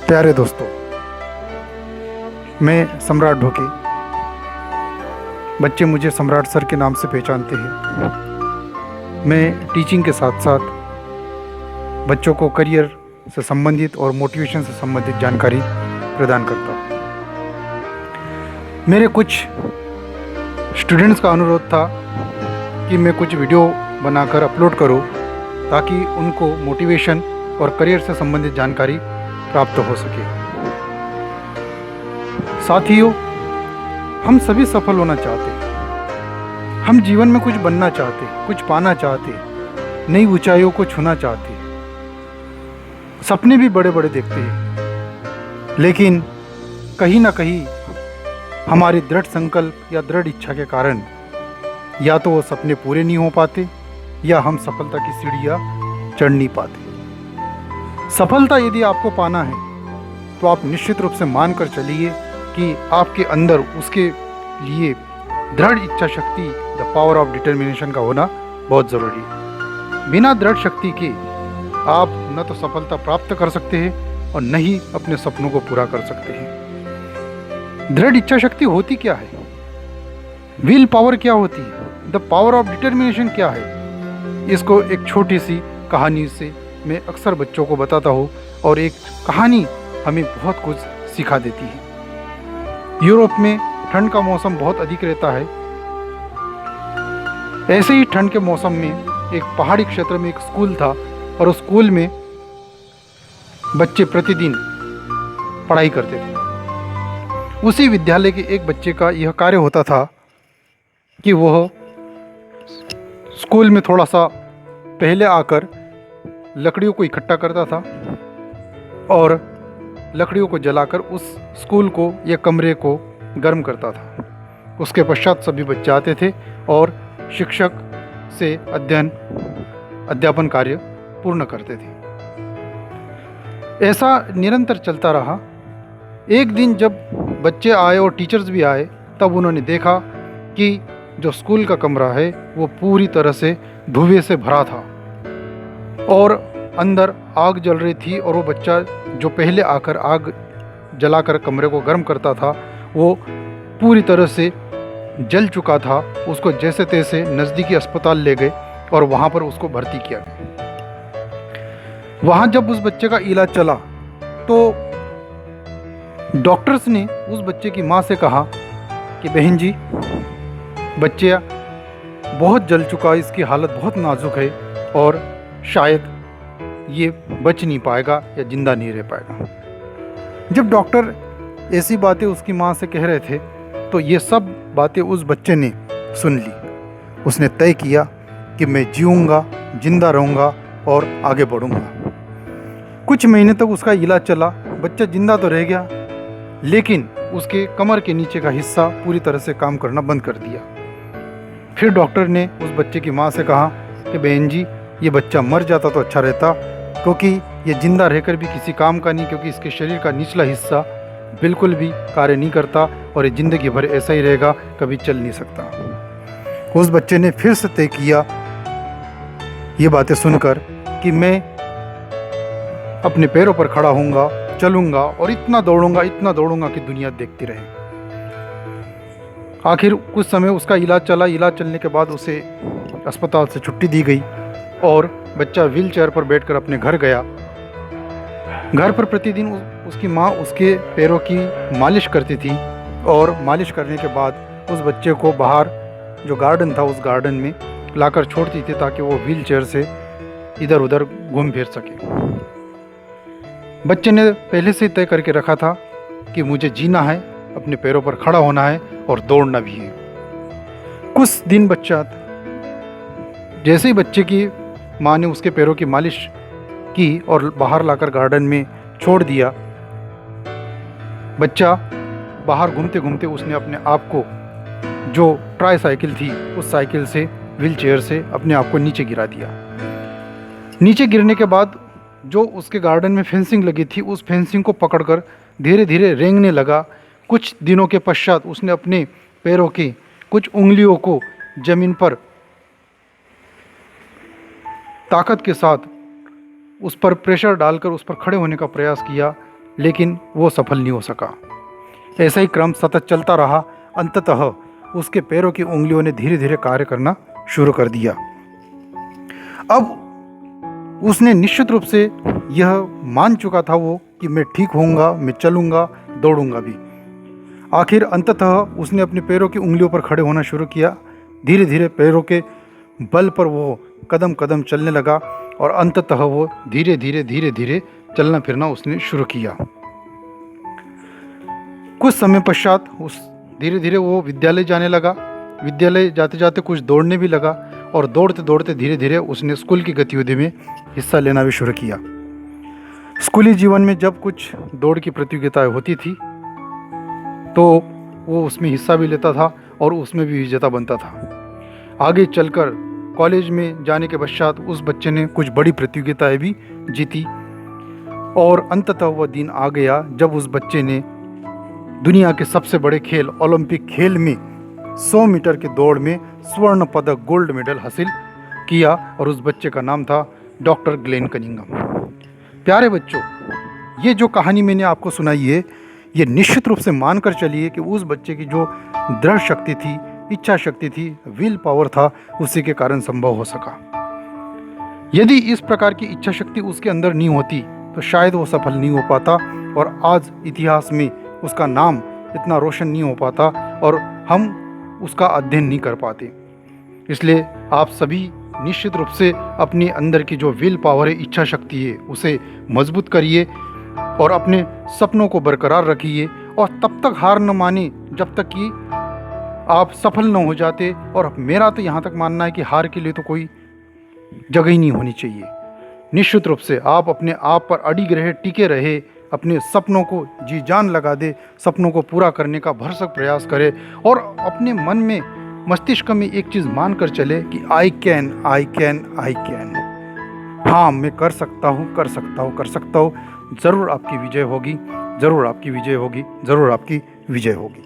प्यारे दोस्तों, मैं सम्राट ढोके। बच्चे मुझे सम्राट सर के नाम से पहचानते हैं। मैं टीचिंग के साथ साथ बच्चों को करियर से संबंधित और मोटिवेशन से संबंधित जानकारी प्रदान करता हूँ। मेरे कुछ स्टूडेंट्स का अनुरोध था कि मैं कुछ वीडियो बनाकर अपलोड करूँ ताकि उनको मोटिवेशन और करियर से संबंधित जानकारी प्राप्त हो सके। साथियों, हम सभी सफल होना चाहते हैं। हम जीवन में कुछ बनना चाहते हैं, कुछ पाना चाहते हैं, नई ऊंचाइयों को छूना चाहते हैं। सपने भी बड़े बड़े देखते हैं, लेकिन कहीं ना कहीं हमारी दृढ़ संकल्प या दृढ़ इच्छा के कारण या तो वो सपने पूरे नहीं हो पाते या हम सफलता की सीढ़ियाँ चढ़ नहीं पाते। सफलता यदि आपको पाना है तो आप निश्चित रूप से मान कर चलिए कि आपके अंदर उसके लिए दृढ़ इच्छा शक्ति, द पावर ऑफ डिटर्मिनेशन का होना बहुत ज़रूरी है। बिना दृढ़ शक्ति के आप न तो सफलता प्राप्त कर सकते हैं और न ही अपने सपनों को पूरा कर सकते हैं। दृढ़ इच्छा शक्ति होती क्या है? विल पावर क्या होती है? द पावर ऑफ डिटर्मिनेशन क्या है? इसको एक छोटी सी कहानी से मैं अक्सर बच्चों को बताता हूँ और एक कहानी हमें बहुत कुछ सिखा देती है। यूरोप में ठंड का मौसम बहुत अधिक रहता है। ऐसे ही ठंड के मौसम में एक पहाड़ी क्षेत्र में एक स्कूल था और उस स्कूल में बच्चे प्रतिदिन पढ़ाई करते थे। उसी विद्यालय के एक बच्चे का यह कार्य होता था कि वह स्कूल में थोड़ा सा पहले आकर लकड़ियों को इकट्ठा करता था और लकड़ियों को जलाकर उस स्कूल को या कमरे को गर्म करता था। उसके पश्चात सभी बच्चे आते थे और शिक्षक से अध्यापन कार्य पूर्ण करते थे। ऐसा निरंतर चलता रहा। एक दिन जब बच्चे आए और टीचर्स भी आए, तब उन्होंने देखा कि जो स्कूल का कमरा है वो पूरी तरह से धुएं से भरा था और अंदर आग जल रही थी और वो बच्चा जो पहले आकर आग जलाकर कमरे को गर्म करता था वो पूरी तरह से जल चुका था। उसको जैसे तैसे नज़दीकी अस्पताल ले गए और वहाँ पर उसको भर्ती किया गया। वहाँ जब उस बच्चे का इलाज चला तो डॉक्टर्स ने उस बच्चे की माँ से कहा कि बहन जी, बच्चा बहुत जल चुका है, इसकी हालत बहुत नाजुक है और शायद ये बच नहीं पाएगा या जिंदा नहीं रह पाएगा। जब डॉक्टर ऐसी बातें उसकी माँ से कह रहे थे तो ये सब बातें उस बच्चे ने सुन ली। उसने तय किया कि मैं जीऊँगा, जिंदा रहूँगा और आगे बढ़ूँगा। कुछ महीने तक उसका इलाज चला। बच्चा जिंदा तो रह गया, लेकिन उसके कमर के नीचे का हिस्सा पूरी तरह से काम करना बंद कर दिया। फिर डॉक्टर ने उस बच्चे की माँ से कहा कि बहन जी, ये बच्चा मर जाता तो अच्छा रहता, क्योंकि ये जिंदा रहकर भी किसी काम का नहीं, क्योंकि इसके शरीर का निचला हिस्सा बिल्कुल भी कार्य नहीं करता और ये ज़िंदगी भर ऐसा ही रहेगा, कभी चल नहीं सकता। उस बच्चे ने फिर से तय किया ये बातें सुनकर कि मैं अपने पैरों पर खड़ा होऊंगा, चलूँगा और इतना दौड़ूंगा कि दुनिया देखती रहे। आखिर कुछ समय उसका इलाज चला। इलाज चलने के बाद उसे अस्पताल से छुट्टी दी गई और बच्चा व्हील चेयर पर बैठकर अपने घर गया। घर पर प्रतिदिन उसकी माँ उसके पैरों की मालिश करती थी और मालिश करने के बाद उस बच्चे को बाहर जो गार्डन था उस गार्डन में लाकर छोड़ती थी ताकि वो व्हील चेयर से इधर उधर घूम फिर सके। बच्चे ने पहले से तय करके रखा था कि मुझे जीना है, अपने पैरों पर खड़ा होना है और दौड़ना भी है। कुछ दिन पश्चात जैसे ही बच्चे की माँ ने उसके पैरों की मालिश की और बाहर लाकर गार्डन में छोड़ दिया, बच्चा बाहर घूमते घूमते उसने अपने आप को, जो ट्राई साइकिल थी, उस साइकिल से, व्हील चेयर से अपने आप को नीचे गिरा दिया। नीचे गिरने के बाद जो उसके गार्डन में फेंसिंग लगी थी, उस फेंसिंग को पकड़कर धीरे धीरे रेंगने लगा। कुछ दिनों के पश्चात उसने अपने पैरों की कुछ उंगलियों को ज़मीन पर ताकत के साथ उस पर प्रेशर डालकर उस पर खड़े होने का प्रयास किया, लेकिन वो सफल नहीं हो सका। ऐसा ही क्रम सतत चलता रहा। अंततः उसके पैरों की उंगलियों ने धीरे धीरे कार्य करना शुरू कर दिया। अब उसने निश्चित रूप से यह मान चुका था वो कि मैं ठीक होऊंगा, मैं चलूंगा, दौड़ूंगा भी। आखिर अंततः उसने अपने पैरों की उंगलियों पर खड़े होना शुरू किया। धीरे धीरे पैरों के बल पर वो कदम कदम चलने लगा और अंततः वो धीरे धीरे चलना फिरना उसने शुरू किया। कुछ समय पश्चात उस धीरे धीरे वो विद्यालय जाने लगा। विद्यालय जाते जाते कुछ दौड़ने भी लगा और दौड़ते दौड़ते धीरे धीरे उसने स्कूल की गतिविधि में हिस्सा लेना भी शुरू किया। स्कूली जीवन में जब कुछ दौड़ की प्रतियोगिताएं होती थी तो वो उसमें हिस्सा भी लेता था और उसमें भी विजेता बनता था। आगे चलकर कॉलेज में जाने के पश्चात उस बच्चे ने कुछ बड़ी प्रतियोगिताएं भी जीती और अंततः वह दिन आ गया जब उस बच्चे ने दुनिया के सबसे बड़े खेल ओलंपिक खेल में 100 मीटर के दौड़ में स्वर्ण पदक गोल्ड मेडल हासिल किया और उस बच्चे का नाम था डॉक्टर ग्लेन कनिंघम। प्यारे बच्चों, ये जो कहानी मैंने आपको सुनाई है, ये निश्चित रूप से मानकर चलिए कि उस बच्चे की जो दृढ़ शक्ति थी, इच्छा शक्ति थी, विल पावर था, उसी के कारण संभव हो सका। यदि इस प्रकार की इच्छा शक्ति उसके अंदर नहीं होती तो शायद वो सफल नहीं हो पाता और आज इतिहास में उसका नाम इतना रोशन नहीं हो पाता और हम उसका अध्ययन नहीं कर पाते। इसलिए आप सभी निश्चित रूप से अपने अंदर की जो विल पावर है, इच्छा शक्ति है, उसे मजबूत करिए और अपने सपनों को बरकरार रखिए और तब तक हार न माने जब तक कि आप सफल न हो जाते। और मेरा तो यहाँ तक मानना है कि हार के लिए तो कोई जगह ही नहीं होनी चाहिए। निश्चित रूप से आप अपने आप पर अडिग रहे, टिके रहे, अपने सपनों को जी जान लगा दे, सपनों को पूरा करने का भरसक प्रयास करे और अपने मन में, मस्तिष्क में एक चीज़ मान कर चले कि I can, I can, I can. हाँ, मैं कर सकता हूँ, कर सकता हूँ, कर सकता हूँ। ज़रूर आपकी विजय होगी, ज़रूर आपकी विजय होगी, ज़रूर आपकी विजय होगी।